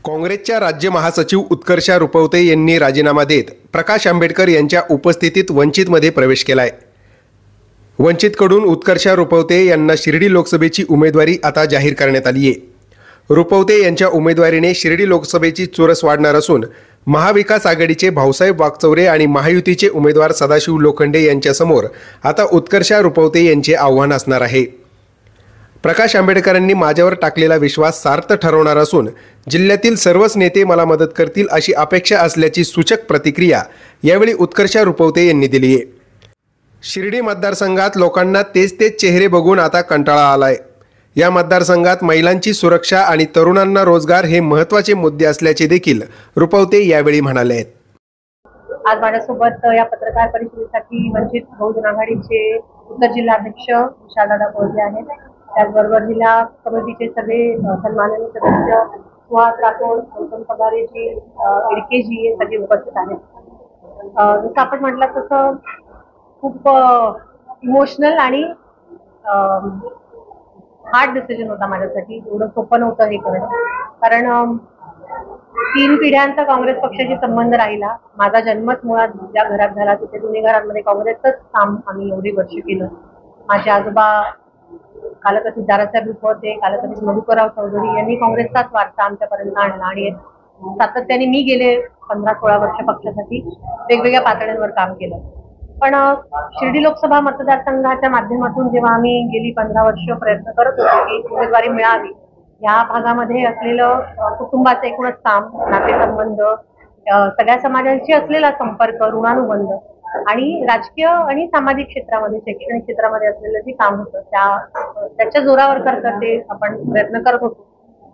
काँग्रेसच्या राज्य महासचिव उत्कर्षा रुपवते यांनी राजीनामा देत प्रकाश आंबेडकर यांच्या उपस्थितीत वंचितमध्ये प्रवेश केलाय। वंचितकडून उत्कर्षा रुपवते यांना शिर्डी लोकसभेची उमेदवारी आता जाहीर करण्यात आली आहे। रुपवते यांच्या उमेदवारीने शिर्डी लोकसभेची चुरस वाढणार असून महाविकास आघाडीचे भाऊसाहेब वागचौरे आणि महायुतीचे उमेदवार सदाशिव लोखंडे यांच्यासमोर आता उत्कर्षा रुपवते यांचे आव्हान असणार आहे। प्रकाश आंबेडकरांनी माझ्यावर टाकलेला विश्वास सार्थ ठरवणार असून जिल्ह्यातील सर्वच नेते मला मदत करतील अशी अपेक्षा असल्याची सूचक प्रतिक्रिया यावेळी उत्कर्षा रुपवते यांनी दिली आहे। शिर्डी मतदारसंघात लोकांना तेच चेहरे बघून आता कंटाळा आलाय। या मतदारसंघात महिलांची सुरक्षा आणि तरुणांना रोजगार हे महत्त्वाचे मुद्दे असल्याचे देखील रुपवते यावेळी म्हणाले आहेत। आज माझ्यासोबत या पत्रकार परिषदेसाठी वंचित बहुजन आघाडीचे उत्तर जिल्हाध्यक्ष विशालदादा कोळगे आहेत। त्याचबरोबर जिल्हा समितीचे सगळे सन्माननीय सदस्य सुहास राठोड, गौतम पगारेजी, इडकेजी हे सगळे उपस्थित आहेत। जसं आपण म्हटलं तसं खूप इमोशनल आणि हार्ड डिसिजन होता माझ्यासाठी। एवढं सोपं नव्हतं हे करणं, कारण 3 पिढ्यांचा काँग्रेस पक्षाशी संबंध राहिला। माझा जन्मच मुळात ज्या घरात झाला तिथे दोन्ही घरांमध्ये काँग्रेसचंच काम आम्ही एवढी वर्ष केलं। माझे आजोबा कालकथित दाराचा ग्रुप होते, कालकथित मधुकरराव चौधरी यांनी काँग्रेसचाच वारसा आमच्यापर्यंत आणला आणि सातत्याने मी गेले 15-16 वर्ष पक्षासाठी वेगवेगळ्या पातळ्यांवर काम केलं। पण शिर्डी लोकसभा मतदारसंघाच्या माध्यमातून जेव्हा आम्ही गेली 15 वर्ष प्रयत्न करत होतो की उमेदवारी मिळावी, या भागामध्ये असलेलं कुटुंबाचं एकूणच काम, नातेसंबंध, सगळ्या समाजांशी असलेला संपर्क, ऋणानुबंध आणि राजकीय आणि सामाजिक क्षेत्रामध्ये, शैक्षणिक क्षेत्रामध्ये असलेलं जे काम होतं त्याच्या जोरावर करते आपण प्रयत्न करत होतो।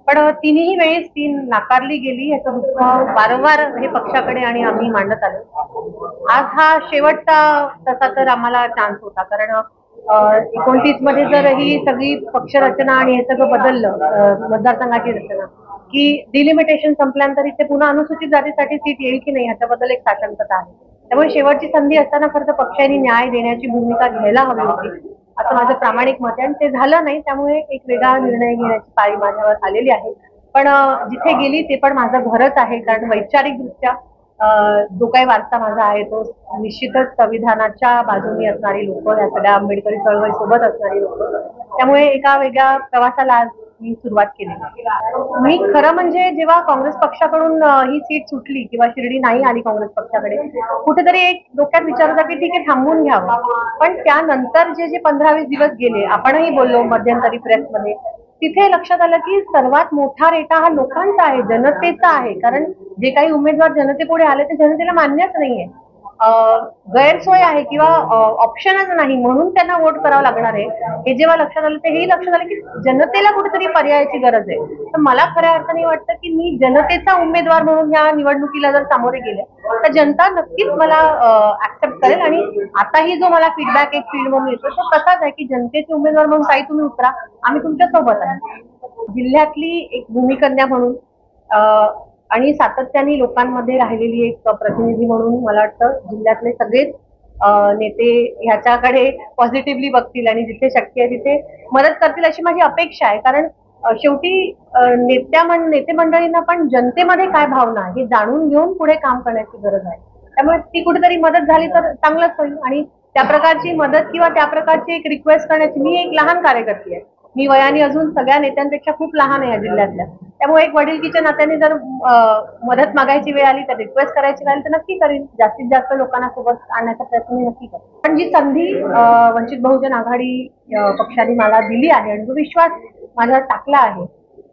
पण तिन्ही वेळेस ती नाकारली गेली। याचं दुःख वारंवार हे पक्षाकडे आणि आम्ही मांडत आलो। आज हा शेवटचा तसा तर आम्हाला चान्स होता, कारण 29 मध्ये जर ही सगळी पक्ष रचना आणि हे सगळं बदललं, मतदारसंघाची रचना, की डिलिमिटेशन संपल्यानंतर इथे पुन्हा अनुसूचित जातीसाठी सीट येईल की नाही याच्याबद्दल एक साशंकता आहे। त्यामुळे शेवटची संधी असताना खरं तर पक्षाने न्याय देण्याची भूमिका घ्यायला हवी होती असं माझं प्रामाणिक मत आहे, आणि ते झालं नाही। त्यामुळे एक वेगळा निर्णय घेण्याची पाळी माझ्यावर आलेली आहे। पण जिथे गेली ते पण माझं घरच आहे, कारण वैचारिकदृष्ट्या जो काही वारसा माझा आहे तो निश्चितच संविधानाच्या बाजूने असणारी लोक, या सगळ्या आंबेडकरी चळवळी सोबत असणारी लोक, त्यामुळे एका वेगळ्या प्रवासाला आज मी सुरुवात केली। मी खरं म्हणजे जेव्हा काँग्रेस पक्षाकडून ही सीट सुटली किंवा शिर्डी नाही आली काँग्रेस पक्षाकडे, कुठेतरी एक डोक्यात विचार होता की ठीक आहे थांबून घ्यावं। पण त्यानंतर जे 15-20 दिवस गेले, आपणही बोललो मध्यंतरी प्रेसमध्ये, तिथे लक्षात आलं की सर्वात मोठा रेटा हा लोकांचा आहे, जनतेचा आहे। कारण जे काही उमेदवार जनतेपुढे आले ते जनतेला मान्यच नाहीये, गैरसोय आहे किंवा ऑप्शनच नाही, म्हणून त्यांना वोट करावं लागणार आहे। हे जेव्हा लक्षात आलं तेही लक्षात आलं की जनतेला कुठेतरी पर्यायाची गरज आहे। तर मला खऱ्या अर्थाने वाटतं की मी जनतेचा उमेदवार म्हणून या निवडणुकीला जर सामोरे गेले तर जनता नक्कीच मला ऍक्सेप्ट करेल। आणि आताही जो मला फीडबॅक एक फील्ड म्हणून येतो तो तसाच आहे की जनतेचे उमेदवार म्हणून काही तुम्ही उतरा, आम्ही तुमच्या सोबत आहे। जिल्ह्यातली एक भूमिकन्या म्हणून आणि सातत्याने लोकांमध्ये राहिलेली एक प्रतिनिधी म्हणून मला वाटतं जिल्ह्यातले सगळेच नेते ह्याच्याकडे पॉझिटिव्हली बघतील आणि जिथे शक्य आहे तिथे मदत करतील अशी माझी अपेक्षा आहे। कारण शेवटी नेते मंडळींना पण जनतेमध्ये काय भावना आहे हे जाणून घेऊन पुढे काम करण्याची गरज आहे। त्यामुळे ती कुठेतरी मदत झाली तर चांगलंच होईल, आणि त्या प्रकारची मदत किंवा त्या प्रकारची एक रिक्वेस्ट करण्याची मी एक लहान कार्यकर्ती आहे। मी वयाने अजून सगळ्या नेत्यांपेक्षा खूप लहान आहे या जिल्ह्यातल्या, त्यामुळे एक वडीलकीच्या नात्याने जर मदत मागायची वेळ आली तर रिक्वेस्ट करायची वेळ आली तर नक्की करीन। जास्तीत जास्त लोकांना सोबत आणण्याचा प्रयत्न मी नक्की करेन। पण जी संधी वंचित बहुजन आघाडी पक्षाने मला दिली आहे आणि जो विश्वास माझ्यावर टाकला आहे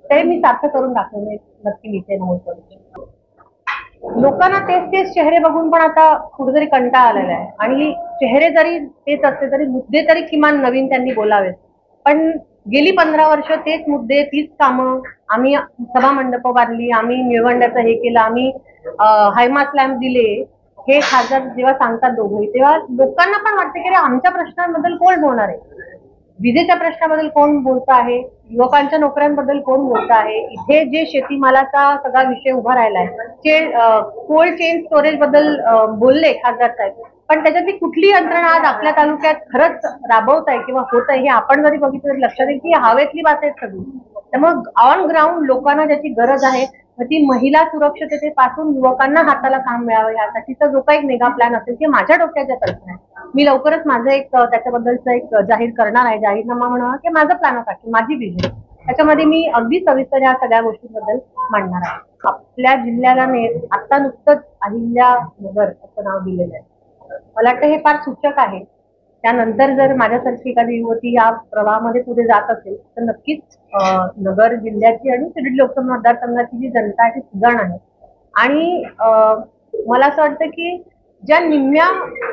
ते मी सार्थ करून दाखवणे नक्की इथे नमूद करू। लोकांना तेच चेहरे बघून पण आता कुठेतरी कंटाळा आलेला आहे, आणि चेहरे जरी तेच असले तरी मुद्दे तरी किमान नवीन त्यांनी बोलावेत। पण गेली 15 वर्ष तेच मुद्दे, तीच कामं, आम्ही सभा मंडप बांधली, आम्ही निळवंड्याचं हे केलं, आम्ही हायमास लॅम्प दिले, हे खासदार जेव्हा सांगतात दोघंही, तेव्हा लोकांना पण वाटतं की आमच्या प्रश्नांबद्दल कोण बोलणार आहे, विजेच्या प्रश्नाबद्दल कोण बोलत आहे, युवकांच्या नोकऱ्यांबद्दल कोण बोलत आहे, इथे जे शेतीमालाचा सगळा विषय उभा राहिलाय, कोल्ड चेन स्टोरेज बद्दल बोलले खासदार साहेब, पण त्याच्यातली कुठली यंत्रणा आज आपल्या तालुक्यात खरंच राबवत आहे किंवा होत आहे हे आपण जरी बघितलं तरी लक्षात येईल की हवेतली बात आहेत सगळी। त्यामुळे ऑन ग्राउंड लोकांना ज्याची गरज आहे मग ती महिला सुरक्षिततेपासून युवकांना हाताला काम मिळावं यासाठीचा जो काही मेगा प्लॅन असेल ते माझ्या डोक्याच्या कल्पना आहे. मी लवकरच माझं एक त्याच्याबद्दलचं एक जाहीर करणार आहे, जाहीरनामा म्हणा की माझं प्लॅन आहे, माझी विजन. त्याच्यामध्ये मी अगदी सविस्तर या सगळ्या गोष्टींबद्दल मांडणार आहे. आपल्या जिल्ह्याला आता नुकतंच अहिल्यानगर असं नाव दिलेलं आहे. मला वाटतं हे फार सूचक आहे. त्यानंतर जर माझ्यासारखी एखादी युवती या प्रवाहामध्ये पुढे जात असेल तर नक्कीच नगर जिल्ह्याची आणि शिर्डी लोकसभा मतदारसंघाची जी जनता आहे ती सुधारण आहे. आणि मला असं वाटतं की ज्या निम्म्या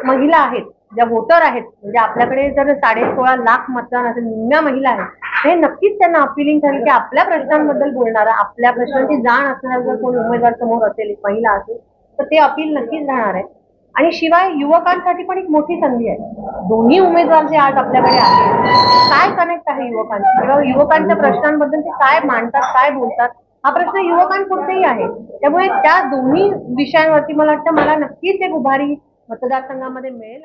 महिला आहेत, ज्या वोटर आहेत, म्हणजे आपल्याकडे जर 16.5 लाख मतदान असेल, निम्म्या महिला आहेत, हे नक्कीच त्यांना अपिलिंग ठरेल की आपल्या प्रश्नांबद्दल बोलणारा, आपल्या प्रश्नांची जाण असणारा जर कोणी उमेदवार समोर असेल, एक महिला असेल, तर ते अपील नक्कीच राहणार आहे. आणि शिवाय युवकांसाठी पण एक मोठी संधी आहे. दोन्ही उमेदवार जे आज आपल्याकडे आहेत, काय कनेक्ट आहे युवकांची किंवा युवकांच्या प्रश्नांबद्दल ते काय मांडतात, काय बोलतात, हा प्रश्न युवकांपुरतेही आहे. त्यामुळे त्या दोन्ही विषयांवरती मला वाटतं मला नक्कीच एक उभारी मतदारसंघामध्ये मिळेल.